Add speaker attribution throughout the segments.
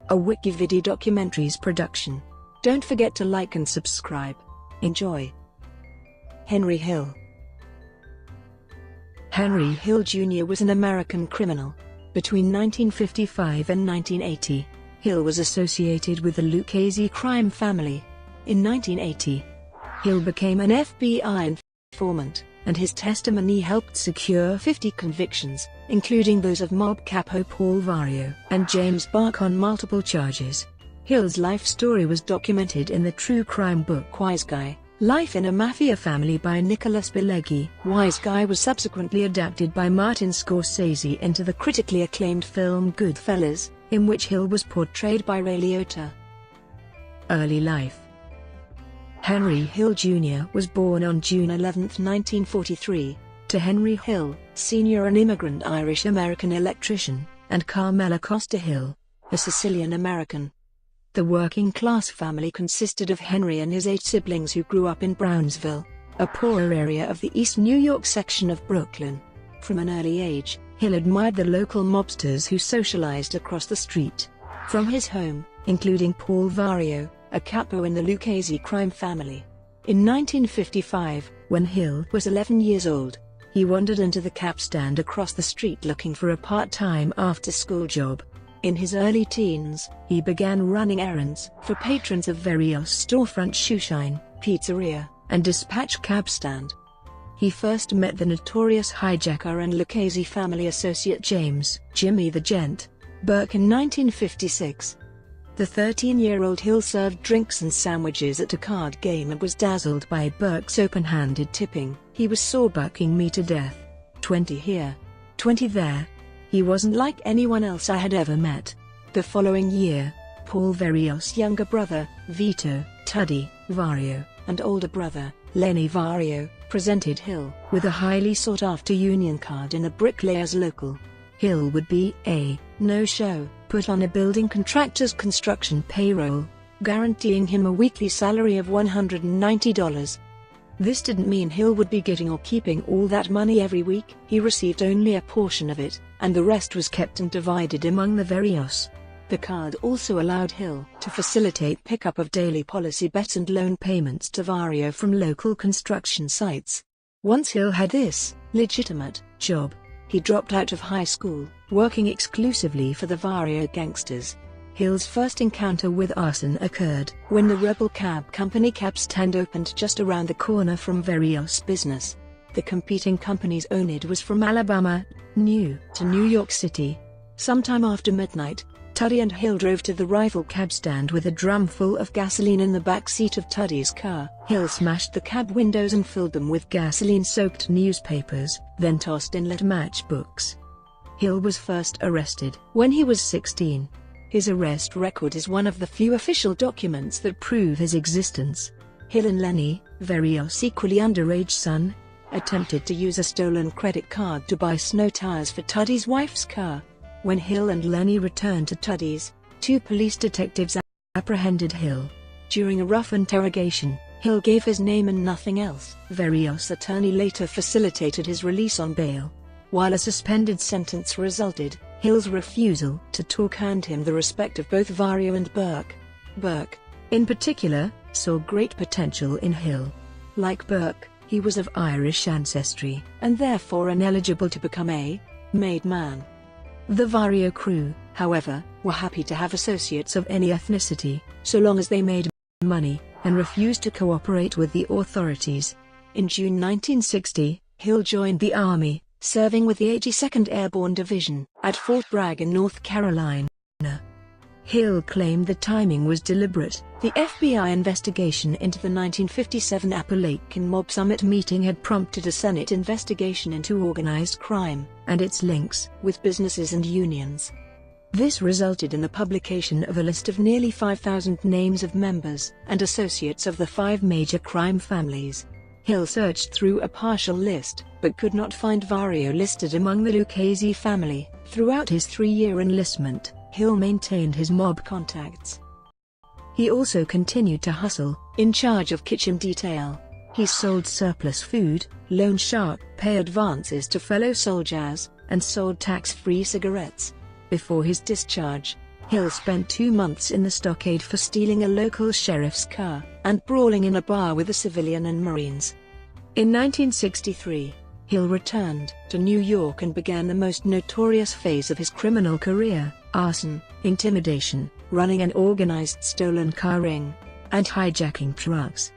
Speaker 1: a WikiVidi documentaries production. Don't forget to like and subscribe. Enjoy. Henry Hill. Henry Hill Jr. was an American criminal. Between 1955 and 1980, Hill was associated with the Lucchese crime family. In 1980, Hill became an FBI informant, and his testimony helped secure 50 convictions, including those of mob capo Paul Vario and James Burke on multiple charges. Hill's life story was documented in the true crime book Wiseguy, Life in a Mafia Family by Nicholas Pileggi. Wiseguy was subsequently adapted by Martin Scorsese into the critically acclaimed film Goodfellas, in which Hill was portrayed by Ray Liotta. Early life. Henry Hill Jr. was born on June 11, 1943, to Henry Hill, Sr., an immigrant Irish-American electrician, and Carmela Costa Hill, a Sicilian-American. The working-class family consisted of Henry and his 8 siblings who grew up in Brownsville, a poorer area of the East New York section of Brooklyn. From an early age, Hill admired the local mobsters who socialized across the street. From his home, including Paul Vario, a capo in the Lucchese crime family. In 1955, when Hill was 11 years old, he wandered into the cab stand across the street looking for a part-time after-school job. In his early teens, he began running errands for patrons of Vario's storefront shoeshine, pizzeria, and dispatch cab stand. He first met the notorious hijacker and Lucchese family associate James "Jimmy the Gent" Burke in 1956. The 13-year-old Hill served drinks and sandwiches at a card game and was dazzled by Burke's open-handed tipping. He was sawbucking me to death. 20 here, 20 there. He wasn't like anyone else I had ever met. The following year, Paul Vario's younger brother, Vito "Tuddy" Vario, and older brother, Lenny Vario, presented Hill with a highly sought-after union card in a bricklayer's local. Hill would be a no-show, put on a building contractor's construction payroll, guaranteeing him a weekly salary of $190. This didn't mean Hill would be getting or keeping all that money every week. He received only a portion of it, and the rest was kept and divided among the Varios. The card also allowed Hill to facilitate pickup of daily policy bets and loan payments to Vario from local construction sites. Once Hill had this legitimate job, he dropped out of high school, working exclusively for the Vario gangsters. Hill's first encounter with arson occurred when the Rebel Cab Company cab stand opened just around the corner from Vario's business. The competing company's owned was from Alabama, new to New York City. Sometime after midnight, Tuddy and Hill drove to the rival cab stand with a drum full of gasoline in the back seat of Tuddy's car. Hill smashed the cab windows and filled them with gasoline-soaked newspapers, then tossed in lit matchbooks. Hill was first arrested when he was 16. His arrest record is one of the few official documents that prove his existence. Hill and Lenny, Vario's equally underage son, attempted to use a stolen credit card to buy snow tires for Tuddy's wife's car. When Hill and Lenny returned to Tuddy's, 2 police detectives apprehended Hill. During a rough interrogation, Hill gave his name and nothing else. Vario's attorney later facilitated his release on bail. While a suspended sentence resulted, Hill's refusal to talk earned him the respect of both Vario and Burke. Burke, in particular, saw great potential in Hill. Like Burke, he was of Irish ancestry, and therefore ineligible to become a made man. The Vario crew, however, were happy to have associates of any ethnicity, so long as they made money, and refused to cooperate with the authorities. In June 1960, Hill joined the Army, serving with the 82nd Airborne Division at Fort Bragg in North Carolina. Hill claimed the timing was deliberate. The FBI investigation into the 1957 Appalachian Mob Summit meeting had prompted a Senate investigation into organized crime and its links with businesses and unions. This resulted in the publication of a list of nearly 5,000 names of members and associates of the 5 major crime families. Hill searched through a partial list, but could not find Vario listed among the Lucchese family. Throughout his 3-year enlistment, Hill maintained his mob contacts. He also continued to hustle, in charge of kitchen detail. He sold surplus food, loaned sharp pay advances to fellow soldiers, and sold tax-free cigarettes. Before his discharge, Hill spent 2 months in the stockade for stealing a local sheriff's car and brawling in a bar with a civilian and Marines. In 1963, Hill returned to New York and began the most notorious phase of his criminal career: arson, intimidation, running an organized stolen car ring, and hijacking trucks.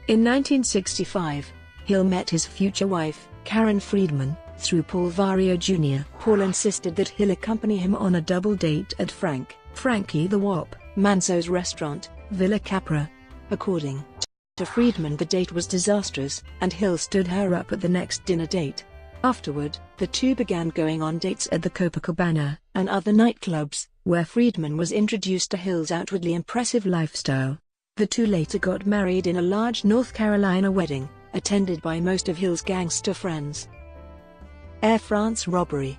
Speaker 1: In 1965, Hill met his future wife, Karen Friedman, through Paul Vario Jr. Paul insisted that Hill accompany him on a double date at Frankie the Wop Manso's restaurant, Villa Capra. According to Friedman, the date was disastrous, and Hill stood her up at the next dinner date. Afterward, the two began going on dates at the Copacabana and other nightclubs, where Friedman was introduced to Hill's outwardly impressive lifestyle. The two later got married in a large North Carolina wedding, attended by most of Hill's gangster friends. Air France Robbery.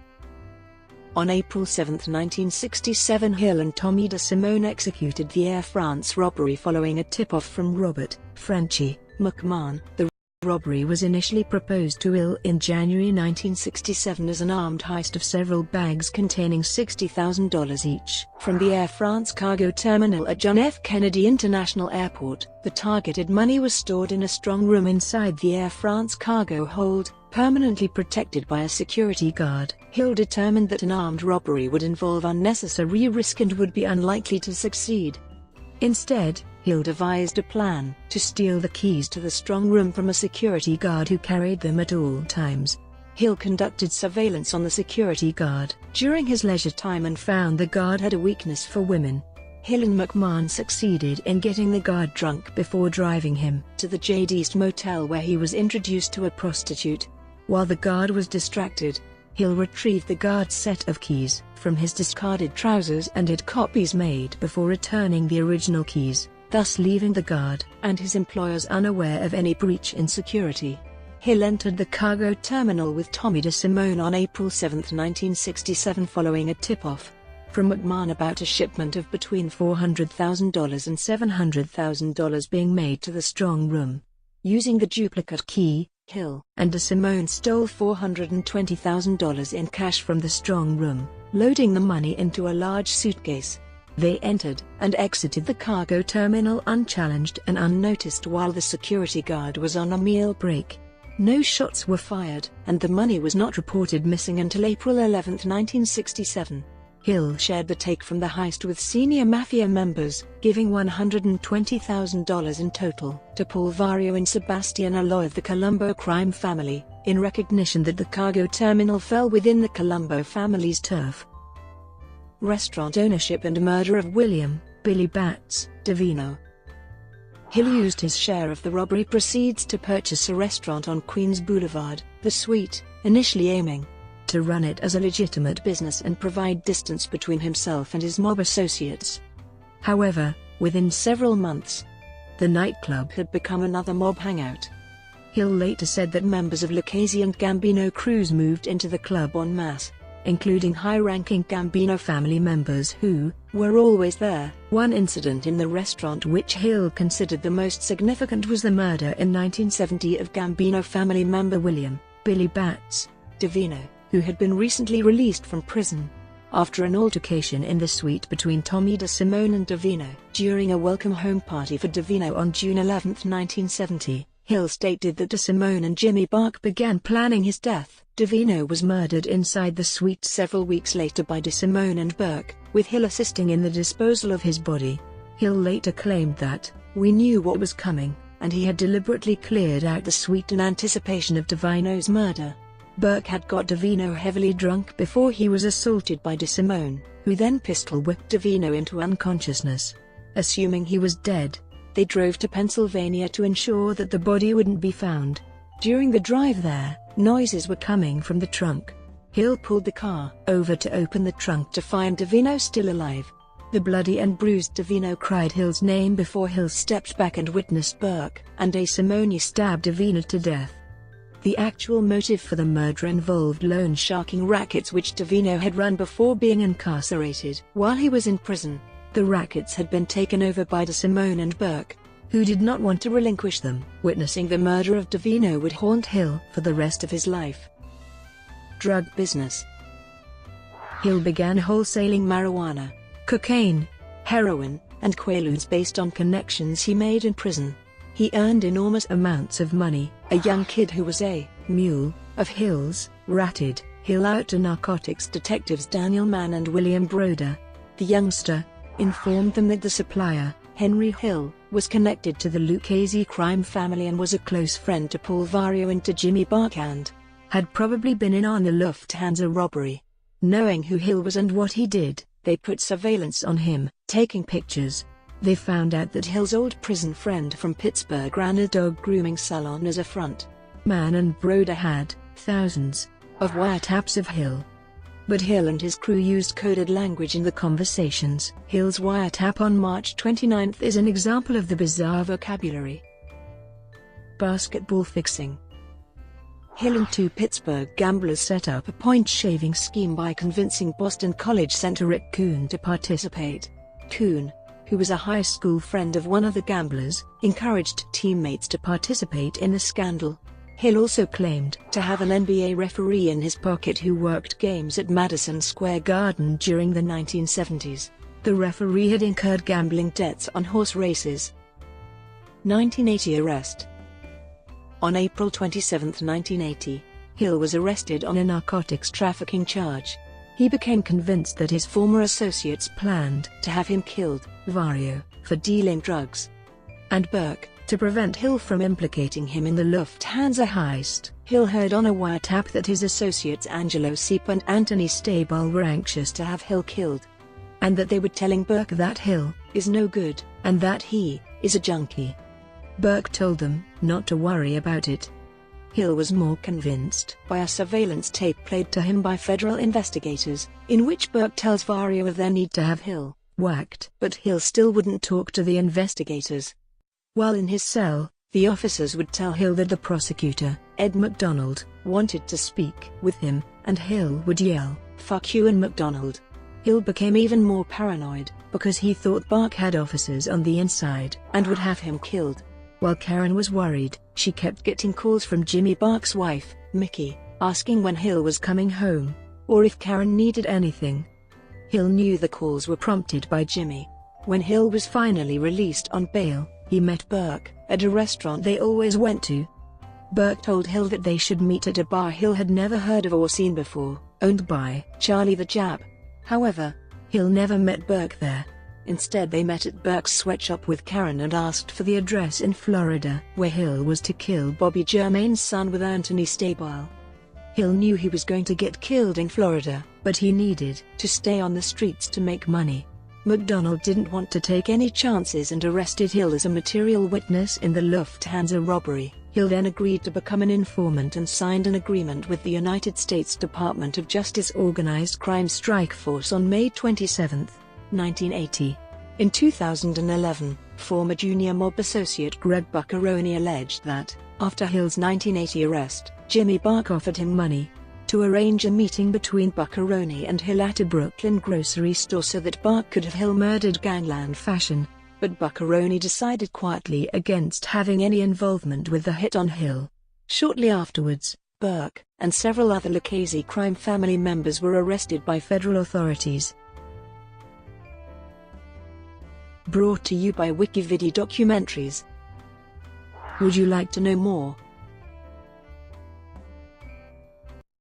Speaker 1: On April 7, 1967, Hill and Tommy DeSimone executed the Air France robbery following a tip-off from Robert "Frenchie" McMahon. The robbery was initially proposed to Hill in January 1967 as an armed heist of several bags containing $60,000 each. From the Air France cargo terminal at John F. Kennedy International Airport, the targeted money was stored in a strong room inside the Air France cargo hold, permanently protected by a security guard. Hill determined that an armed robbery would involve unnecessary risk and would be unlikely to succeed. Instead, Hill devised a plan to steal the keys to the strong room from a security guard who carried them at all times. Hill conducted surveillance on the security guard during his leisure time and found the guard had a weakness for women. Hill and McMahon succeeded in getting the guard drunk before driving him to the Jade East Motel, where he was introduced to a prostitute. While the guard was distracted, Hill retrieved the guard's set of keys from his discarded trousers and had copies made before returning the original keys, thus leaving the guard and his employers unaware of any breach in security. Hill entered the cargo terminal with Tommy DeSimone on April 7, 1967, following a tip-off from McMahon about a shipment of between $400,000 and $700,000 being made to the strong room. Using the duplicate key, Hill and DeSimone stole $420,000 in cash from the strong room, loading the money into a large suitcase. They entered and exited the cargo terminal unchallenged and unnoticed while the security guard was on a meal break. No shots were fired, and the money was not reported missing until April 11, 1967. Hill shared the take from the heist with senior Mafia members, giving $120,000 in total to Paul Vario and Sebastian Aloy of the Colombo crime family, in recognition that the cargo terminal fell within the Colombo family's turf. Restaurant ownership and murder of William "Billy Bats" Devino. Hill used his share of the robbery proceeds to purchase a restaurant on Queens Boulevard, The Sweet, initially aiming to run it as a legitimate business and provide distance between himself and his mob associates. However, within several months, the nightclub had become another mob hangout. Hill later said that members of Lucchese and Gambino crews moved into the club en masse, including high-ranking Gambino family members who were always there. One incident in the restaurant which Hill considered the most significant was the murder in 1970 of Gambino family member William "Billy Bats" Devino, who had been recently released from prison. After an altercation in the suite between Tommy DeSimone and Devino during a welcome home party for Devino on June 11, 1970, Hill stated that DeSimone and Jimmy Burke began planning his death. Devino was murdered inside the suite several weeks later by DeSimone and Burke, with Hill assisting in the disposal of his body. Hill later claimed that, "We knew what was coming, and he had deliberately cleared out the suite in anticipation of Devino's murder." Burke had got Devino heavily drunk before he was assaulted by DeSimone, who then pistol-whipped Devino into unconsciousness. Assuming he was dead, they drove to Pennsylvania to ensure that the body wouldn't be found. During the drive there, noises were coming from the trunk. Hill pulled the car over to open the trunk to find Devino still alive. The bloody and bruised Devino cried Hill's name before Hill stepped back and witnessed Burke and DeSimone stab Devino to death. The actual motive for the murder involved loan sharking rackets which Devino had run before being incarcerated. While he was in prison, the rackets had been taken over by DeSimone and Burke, who did not want to relinquish them. Witnessing the murder of Devino would haunt Hill for the rest of his life. Drug business. Hill began wholesaling marijuana, cocaine, heroin, and quaaludes based on connections he made in prison. He earned enormous amounts of money. A young kid who was a mule of Hill's ratted Hill out to narcotics detectives Daniel Mann and William Broder. The youngster informed them that the supplier, Henry Hill, was connected to the Lucchese crime family and was a close friend to Paul Vario and to Jimmy Burke and had probably been in on the Lufthansa robbery. Knowing who Hill was and what he did, they put surveillance on him, taking pictures. They found out that Hill's old prison friend from Pittsburgh ran a dog grooming salon as a front. Mann and Broder had thousands of wiretaps of Hill. But Hill and his crew used coded language in the conversations. Hill's wiretap on March 29 is an example of the bizarre vocabulary. Basketball fixing. Hill and two Pittsburgh gamblers set up a point-shaving scheme by convincing Boston College center Rick Kuhn to participate. Kuhn, who was a high school friend of one of the gamblers, encouraged teammates to participate in the scandal. Hill also claimed to have an NBA referee in his pocket who worked games at Madison Square Garden during the 1970s. The referee had incurred gambling debts on horse races. 1980 arrest. On April 27, 1980, Hill was arrested on a narcotics trafficking charge. He became convinced that his former associates planned to have him killed, Vario, for dealing drugs, and Burke, to prevent Hill from implicating him in the Lufthansa heist. Hill heard on a wiretap that his associates Angelo Seep and Anthony Stabile were anxious to have Hill killed, and that they were telling Burke that Hill is no good, and that he is a junkie. Burke told them not to worry about it. Hill was more convinced by a surveillance tape played to him by federal investigators, in which Burke tells Vario of their need to have Hill whacked. But Hill still wouldn't talk to the investigators. While in his cell, the officers would tell Hill that the prosecutor, Ed McDonald, wanted to speak with him, and Hill would yell, "Fuck you and McDonald." Hill became even more paranoid, because he thought Burke had officers on the inside and would have him killed. While Karen was worried, she kept getting calls from Jimmy Burke's wife, Mickey, asking when Hill was coming home, or if Karen needed anything. Hill knew the calls were prompted by Jimmy. When Hill was finally released on bail, he met Burke at a restaurant they always went to. Burke told Hill that they should meet at a bar Hill had never heard of or seen before, owned by Charlie the Jap. However, Hill never met Burke there. Instead they met at Burke's sweatshop with Karen and asked for the address in Florida, where Hill was to kill Bobby Germain's son with Anthony Stabile. Hill knew he was going to get killed in Florida, but he needed to stay on the streets to make money. McDonald didn't want to take any chances and arrested Hill as a material witness in the Lufthansa robbery. Hill then agreed to become an informant and signed an agreement with the United States Department of Justice Organized Crime Strike Force on May 27, 1980. In 2011, former junior mob associate Greg Buccaroni alleged that, after Hill's 1980 arrest, Jimmy Burke offered him money to arrange a meeting between Buccaroni and Hill at a Brooklyn grocery store so that Burke could have Hill murdered gangland fashion. But Buccaroni decided quietly against having any involvement with the hit on Hill. Shortly afterwards, Burke and several other Lucchese crime family members were arrested by federal authorities. Brought to you by WikiVidi documentaries. Would you like to know more